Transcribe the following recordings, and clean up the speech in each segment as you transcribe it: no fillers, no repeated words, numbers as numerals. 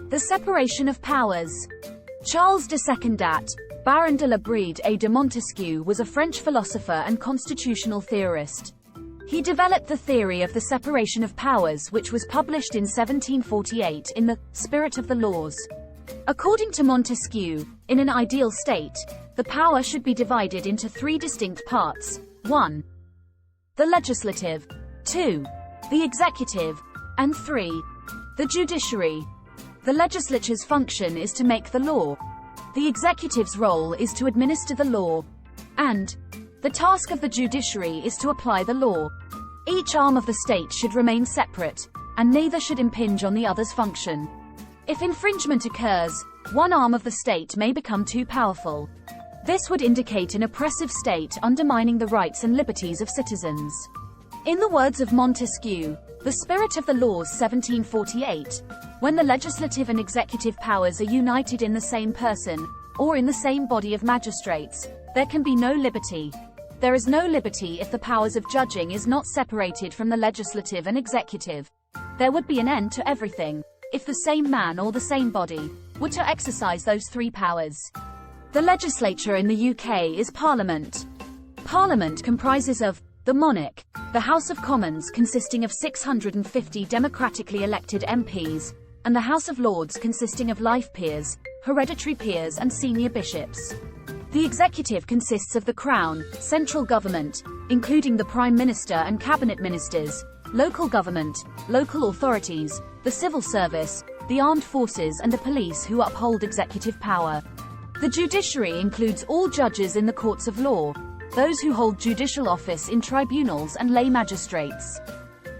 The separation of powers. Charles de Secondat, Baron de la Brede et de Montesquieu was a French philosopher and constitutional theorist. He developed the theory of the separation of powers, which was published in 1748 in the Spirit of the Laws. According to Montesquieu, in an ideal state, the power should be divided into three distinct parts. 1. The legislative. 2. The executive. And 3. The judiciary. The legislature's function is to make the law. The executive's role is to administer the law. And the task of the judiciary is to apply the law. Each arm of the state should remain separate, and neither should impinge on the other's function. If infringement occurs, one arm of the state may become too powerful. This would indicate an oppressive state undermining the rights and liberties of citizens. In the words of Montesquieu, the Spirit of the Laws 1748, when the legislative and executive powers are united in the same person, or in the same body of magistrates, there can be no liberty. There is no liberty if the powers of judging is not separated from the legislative and executive. There would be an end to everything, if the same man or the same body were to exercise those three powers. The legislature in the UK is Parliament. Parliament comprises of the monarch, the House of Commons consisting of 650 democratically elected MPs, and the House of Lords consisting of life peers, hereditary peers and senior bishops. The executive consists of the Crown, central government, including the Prime Minister and cabinet ministers, local government, local authorities, the civil service, the armed forces and the police who uphold executive power. The judiciary includes all judges in the courts of law, those who hold judicial office in tribunals and lay magistrates.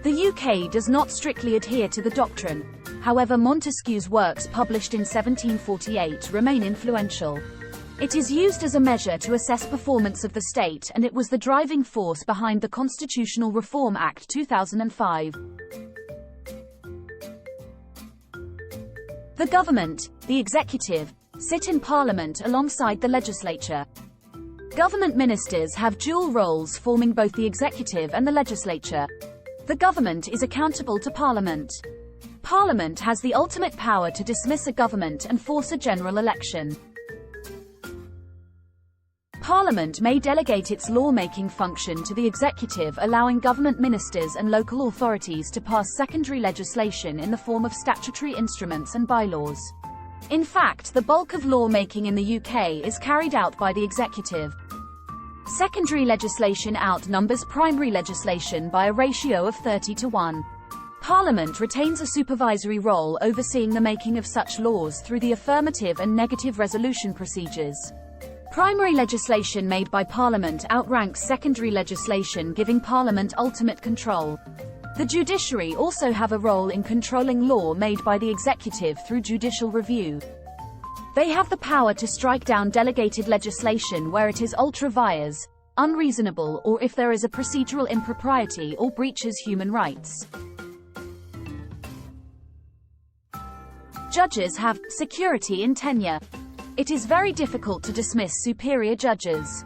The UK does not strictly adhere to the doctrine, however Montesquieu's works published in 1748 remain influential. It is used as a measure to assess performance of the state, and it was the driving force behind the Constitutional Reform Act 2005. The government, the executive, sit in Parliament alongside the legislature. Government ministers have dual roles forming both the executive and the legislature. The government is accountable to Parliament. Parliament has the ultimate power to dismiss a government and force a general election. Parliament may delegate its law-making function to the executive, allowing government ministers and local authorities to pass secondary legislation in the form of statutory instruments and bylaws. In fact, the bulk of law-making in the UK is carried out by the executive. Secondary legislation outnumbers primary legislation by a ratio of 30-1. Parliament retains a supervisory role overseeing the making of such laws through the affirmative and negative resolution procedures. Primary legislation made by Parliament outranks secondary legislation, giving Parliament ultimate control. The judiciary also have a role in controlling law made by the executive through judicial review. They have the power to strike down delegated legislation where it is ultra vires, unreasonable, or if there is a procedural impropriety or breaches human rights. Judges have security in tenure. It is very difficult to dismiss superior judges.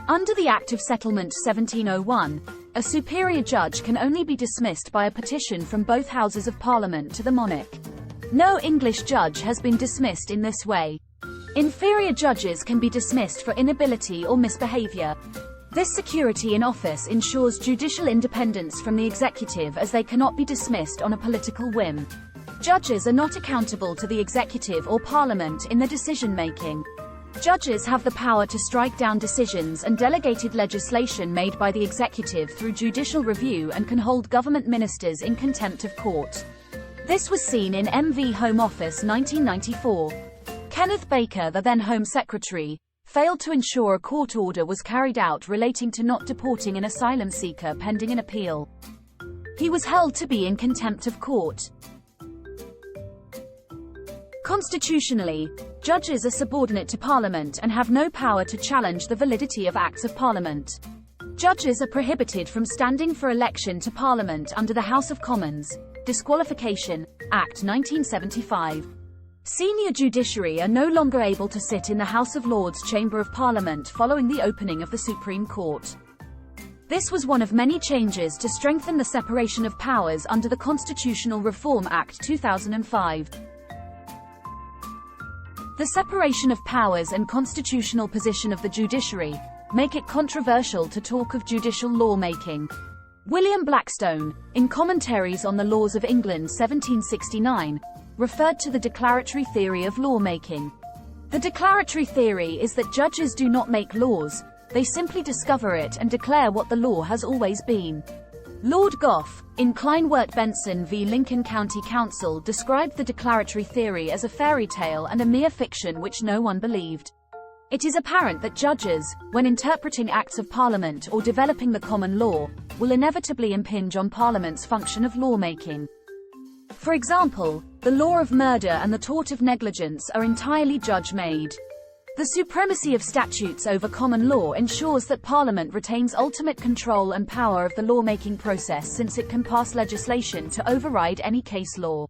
Under the Act of Settlement 1701, a superior judge can only be dismissed by a petition from both Houses of Parliament to the monarch. No English judge has been dismissed in this way. Inferior judges can be dismissed for inability or misbehavior. This security in office ensures judicial independence from the executive, as they cannot be dismissed on a political whim. Judges are not accountable to the executive or Parliament in their decision-making. Judges have the power to strike down decisions and delegated legislation made by the executive through judicial review, and can hold government ministers in contempt of court. This was seen in MV Home Office 1994. Kenneth Baker, the then Home Secretary, failed to ensure a court order was carried out relating to not deporting an asylum seeker pending an appeal. He was held to be in contempt of court. Constitutionally, judges are subordinate to Parliament and have no power to challenge the validity of Acts of Parliament. Judges are prohibited from standing for election to Parliament under the House of Commons Disqualification Act 1975. Senior judiciary are no longer able to sit in the House of Lords Chamber of Parliament following the opening of the Supreme Court. This was one of many changes to strengthen the separation of powers under the Constitutional Reform Act 2005. The separation of powers and constitutional position of the judiciary make it controversial to talk of judicial law-making. William Blackstone, in Commentaries on the Laws of England 1769, referred to the declaratory theory of law-making. The declaratory theory is that judges do not make laws, they simply discover it and declare what the law has always been. Lord Gough, in Kleinwert Benson v. Lincoln County Council, described the declaratory theory as a fairy tale and a mere fiction which no one believed. It is apparent that judges, when interpreting acts of Parliament or developing the common law, will inevitably impinge on Parliament's function of lawmaking. For example, the law of murder and the tort of negligence are entirely judge-made. The supremacy of statutes over common law ensures that Parliament retains ultimate control and power of the lawmaking process, since it can pass legislation to override any case law.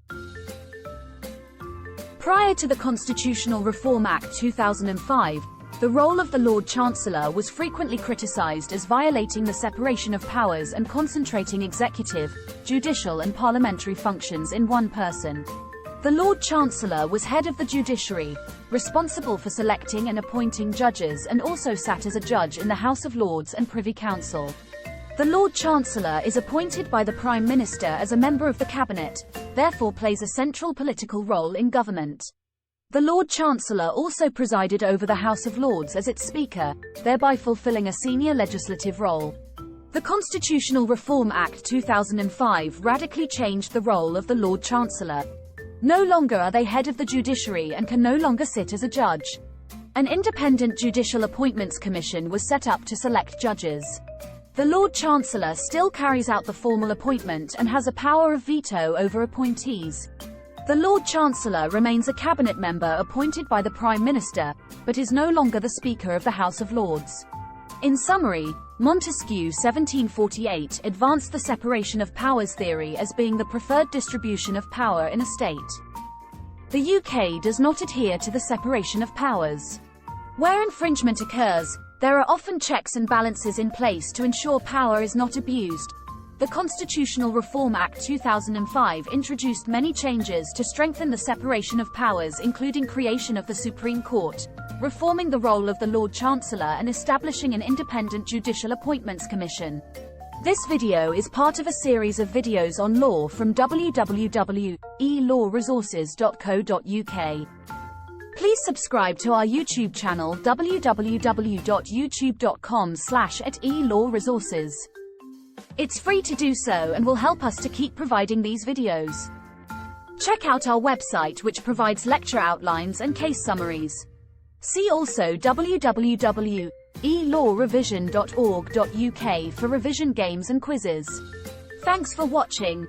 Prior to the Constitutional Reform Act 2005, the role of the Lord Chancellor was frequently criticised as violating the separation of powers and concentrating executive, judicial and parliamentary functions in one person. The Lord Chancellor was head of the judiciary, responsible for selecting and appointing judges, and also sat as a judge in the House of Lords and Privy Council. The Lord Chancellor is appointed by the Prime Minister as a member of the Cabinet, therefore plays a central political role in government. The Lord Chancellor also presided over the House of Lords as its Speaker, thereby fulfilling a senior legislative role. The Constitutional Reform Act 2005 radically changed the role of the Lord Chancellor. No longer are they head of the judiciary and can no longer sit as a judge. An independent Judicial Appointments Commission was set up to select judges. The Lord Chancellor still carries out the formal appointment and has a power of veto over appointees. The Lord Chancellor remains a cabinet member appointed by the Prime Minister, but is no longer the Speaker of the House of Lords. In summary, Montesquieu 1748 advanced the separation of powers theory as being the preferred distribution of power in a state. The UK does not adhere to the separation of powers. Where infringement occurs, there are often checks and balances in place to ensure power is not abused. The Constitutional Reform Act 2005 introduced many changes to strengthen the separation of powers, including creation of the Supreme Court, reforming the role of the Lord Chancellor, and establishing an independent Judicial Appointments Commission. This video is part of a series of videos on law from www.e-lawresources.co.uk. Please subscribe to our YouTube channel www.youtube.com/@e-lawresources. It's free to do so and will help us to keep providing these videos. Check out our website, which provides lecture outlines and case summaries. See also www.elawrevision.org.uk for revision games and quizzes. Thanks for watching.